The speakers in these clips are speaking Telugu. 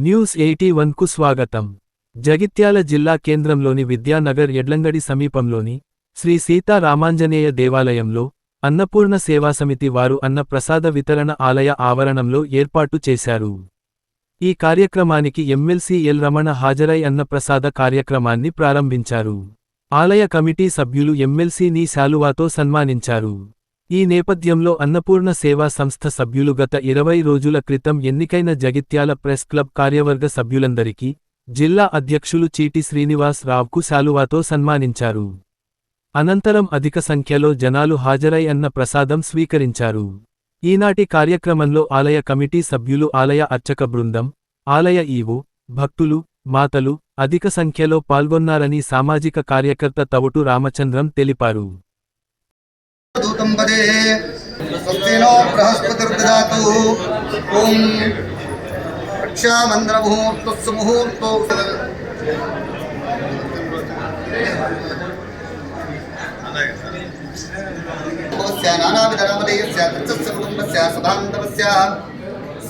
న్యూస్ 81 కు స్వాగతం. జగిత్యాల జిల్లా కేంద్రంలోని విద్యానగర్ ఎడ్లంగడి సమీపంలోని శ్రీ సీతారామాంజనేయ దేవాలయంలో అన్నపూర్ణ సేవాసమితి వారు అన్న ప్రసాద వితరణ ఆలయ ఆవరణంలో ఏర్పాటు చేశారు. ఈ కార్యక్రమానికి ఎమ్మెల్సీ ఎల్ రమణ హాజరై అన్న ప్రసాద కార్యక్రమాన్ని ప్రారంభించారు. ఆలయ కమిటీ సభ్యులు ఎమ్మెల్సీని శాలువాతో సన్మానించారు. ఈ నేపథ్యంలో అన్నపూర్ణ సేవా సంస్థ సభ్యులు గత 20 రోజుల క్రితం ఎన్నికైన జగిత్యాల ప్రెస్ క్లబ్ కార్యవర్గ సభ్యులందరికీ జిల్లా అధ్యక్షులు చీటి శ్రీనివాస్ రావుకు శాలువాతో సన్మానించారు. అనంతరం అధిక సంఖ్యలో జనాలు హాజరై అన్న ప్రసాదం స్వీకరించారు. ఈనాటి కార్యక్రమంలో ఆలయ కమిటీ సభ్యులు, ఆలయ అర్చక బృందం, ఆలయ ఈవో, భక్తులు, మాతలు అధిక సంఖ్యలో పాల్గొన్నారని సామాజిక కార్యకర్త తవుటు రామచంద్రం తెలిపారు. दूतं पदे स्वस्तिनो बृहस्पतिर्ददातु ओम रक्षामन्त्रमुहूर्तस्य मुहूर्तो नानाविधनामधेयस्य तच्चस्य कुटुम्बस्य सदान्तवस्य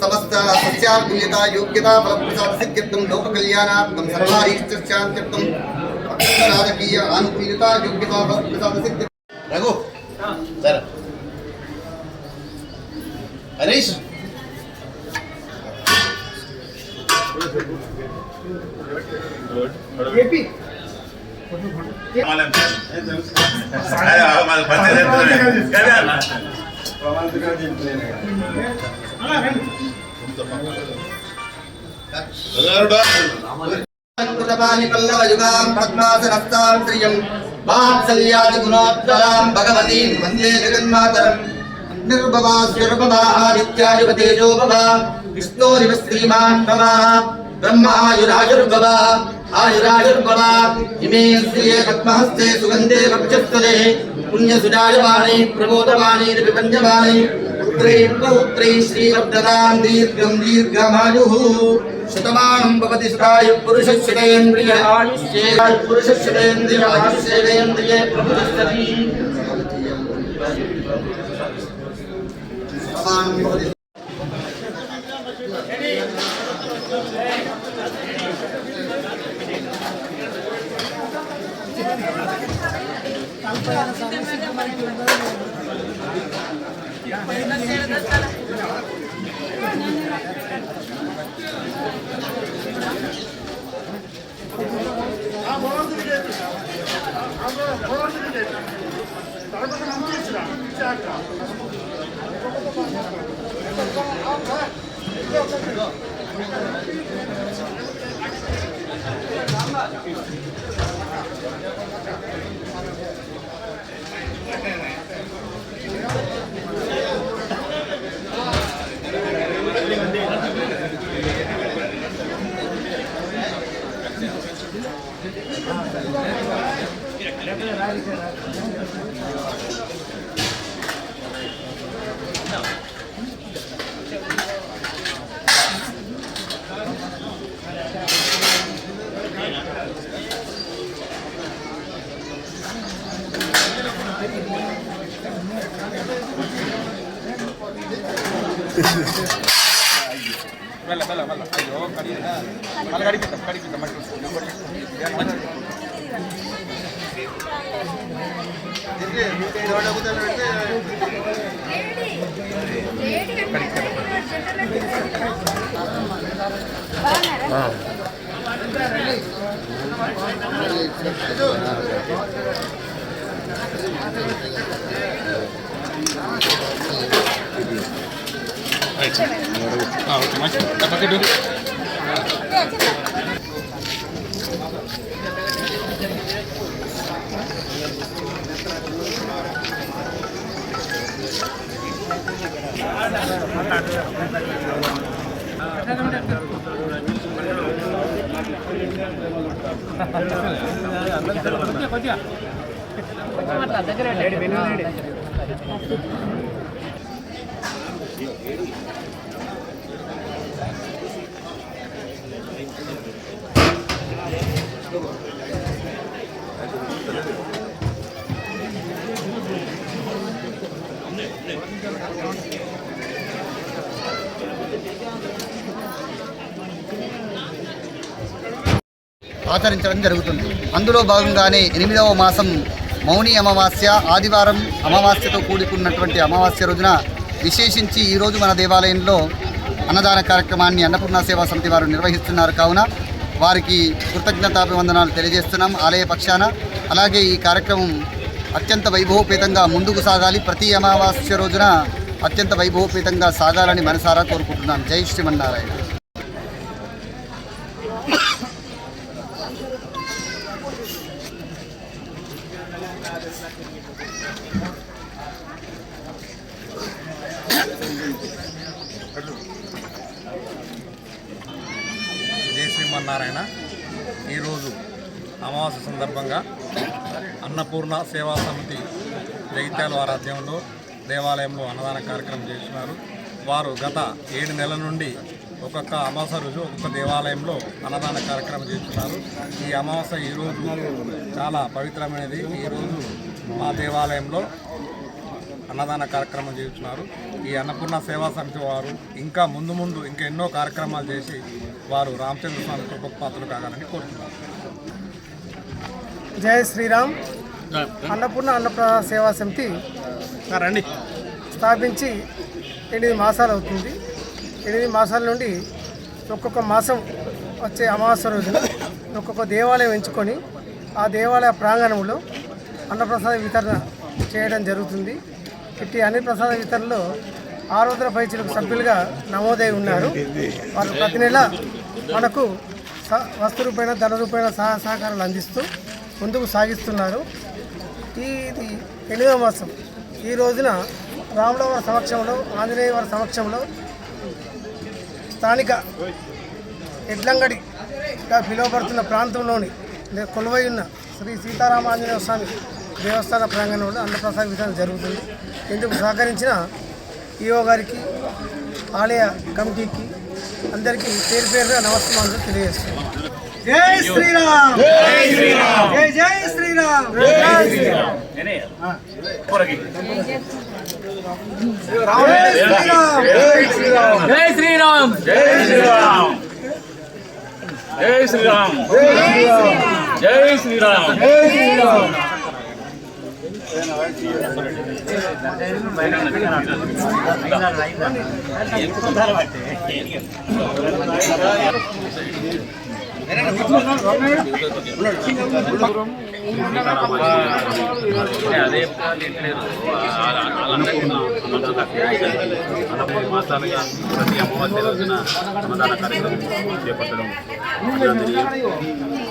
समस्त सस्यार्गुल्यता योग्यता फलप्रसादसिद्ध्यर्थं लोककल्याणार्थं सर्वारीश्चर्चान्त्यर्थं राजकीय आनुकूल्यता योग्यता फलप्रसादसिद्ध्यर्थं रघु जरा हरीश एपी मालूम है हमारे बच्चे क्या कृतपानि पल्लवयुगां पद्मासनस्तां श्रियं वात्सल्यादि गुणोत्तरां भगवतीं वन्दे जगन्मातरं निर्भवास्युर्भवा आदित्यायुपतेजो भवा विष्णोरिव श्रीमान् भवा ब्रह्म आयुरायुर्भवा आयुरायुर्भवा इमे श्रिये पद्महस्ते सुगन्धे वक्षस्थले पुण्यसुजायमाने प्रमोदमाने विपञ्जमाने पुत्रे पौत्रे श्रीवर्धनां दीर्घं दीर्घमायुः शतमानं भवति सदायुः पुरुषश्रेन्द्रिय आयुष्येन्द्रिय पुरुषश्रेन्द्रिय आयुष्येन्द्रिय प्रभुतिष्ठति शतमानं भवति ఆచరించడం జరుగుతుంది. అందులో భాగంగానే 8వ మాసం మౌని అమావాస్య ఆదివారం అమావాస్యతో కూడుకున్నటువంటి అమావాస్య రోజున విశేషించి ఈరోజు మన దేవాలయంలో అన్నదాన కార్యక్రమాన్ని అన్నపూర్ణ సేవా సమితి వారు నిర్వహిస్తున్నారు. కావున వారికి కృతజ్ఞతాభివందనాలు తెలియజేస్తున్నాం ఆలయ పక్షాన. అలాగే ఈ కార్యక్రమం అత్యంత వైభవపేతంగా ముందుకు సాగాలి. ప్రతి అమావాస్య రోజున అత్యంత వైభవపేతంగా సాగాలని మనసారా కోరుకుంటున్నాం. జై శ్రీమన్నారాయణ. జై శ్రీమన్నారాయణ. ఈరోజు అమావాస్య సందర్భంగా అన్నపూర్ణ సేవా సమితి జగిత్యాల వారి ఆధ్వర్యంలో దేవాలయంలో అన్నదాన కార్యక్రమం చేస్తున్నారు. వారు గత 7 నెలల నుండి ఒక్కొక్క అమావాస్య రోజు ఒక్కొక్క దేవాలయంలో అన్నదాన కార్యక్రమం చేస్తున్నారు. ఈ అమావాస్య ఈరోజు చాలా పవిత్రమైనది. ఈరోజు మా దేవాలయంలో అన్నదాన కార్యక్రమం చేస్తున్నారు. ఈ అన్నపూర్ణ సేవా సమితి వారు ఇంకా ముందు ఇంకా ఎన్నో కార్యక్రమాలు చేసి వారు రామచంద్ర స్వామి కృపకు పాత్రలు కావాలని కోరుతున్నారు. జై శ్రీరామ్. అన్నపూర్ణ సేవా సమితి స్థాపించి 8 మాసాలు అవుతుంది. 8 మాసాల నుండి ఒక్కొక్క మాసం వచ్చే అమావాస్య రోజున ఒక్కొక్క దేవాలయం ఎంచుకొని ఆ దేవాలయ ప్రాంగణంలో అన్నప్రసాద వితరణ చేయడం జరుగుతుంది. ఇట్టి అన్నప్రసాద వితరణలో 600 పైచిలకు సభ్యులుగా నమోదై ఉన్నారు. వాళ్ళు ప్రతి నెల మనకు వస్తు రూపేణ ధన రూపేణ సహకారాలు అందిస్తూ ముందుకు సాగిస్తున్నారు. ఇది 8వ మాసం. ఈ రోజున రాముల వారి సమక్షంలో ఆంజనేయ వారి సమక్షంలో స్థానిక ఎడ్లంగడిగా పిలువబడుతున్న ప్రాంతంలోని కొలువై ఉన్న శ్రీ సీతారామాంజనేయ స్వామి దేవస్థాన ప్రాంగణంలో అన్నప్రసాద వితరణ జరుగుతుంది. ఇందుకు సహకరించిన ఈఓ గారికి ఆలయ కమిటీకి అందరికీ పేరు పేరుగా నమస్కారాలు తెలియజేస్తున్నాను. జై శ్రీరామ్. జై శ్రీరామ్. జై జై శ్రీరామ్. జై శ్రీరామ్. జై శ్రీరామ్. జై శ్రీరామ్. జై శ్రీరామ్. జై శ్రీరామ్. జై శ్రీరామ్. అదే మాసాలుగా ప్రతి అమావాస్య రోజున అన్నదాన కార్యక్రమం చేపట్టడం.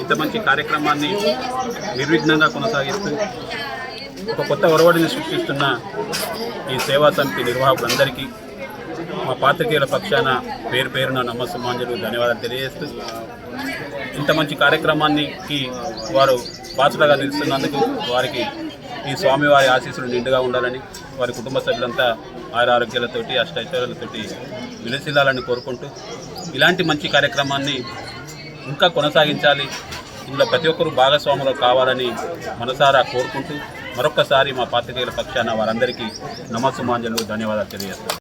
ఇంత మంచి కార్యక్రమాన్ని నిర్విఘ్నంగా కొనసాగిస్తూ ఒక కొత్త ఒరవడిని సృష్టిస్తున్న ఈ సేవా సమితి నిర్వాహకులందరికీ మా పాత్రికేయుల పక్షాన పేరు పేరున నమస్సుమాంజలు ధన్యవాదాలు తెలియజేస్తూ ఇంత మంచి కార్యక్రమానికి వారు బాధ్యతగా నిలుస్తున్నందుకు వారికి ఈ స్వామివారి ఆశీస్సులు నిండుగా ఉండాలని, వారి కుటుంబ సభ్యులంతా ఆరోగ్యాలతోటి అష్టైశ్వర్యాలతోటి విలసిల్లాలని కోరుకుంటూ ఇలాంటి మంచి కార్యక్రమాన్ని ఇంకా కొనసాగించాలి, ఇందులో ప్రతి ఒక్కరూ భాగస్వాములు కావాలని మనసారా కోరుకుంటూ మరొక్కసారి మా పాత్రికేయుల పక్షాన వారందరికీ నమస్సుమాంజలు ధన్యవాదాలు తెలియజేస్తాను.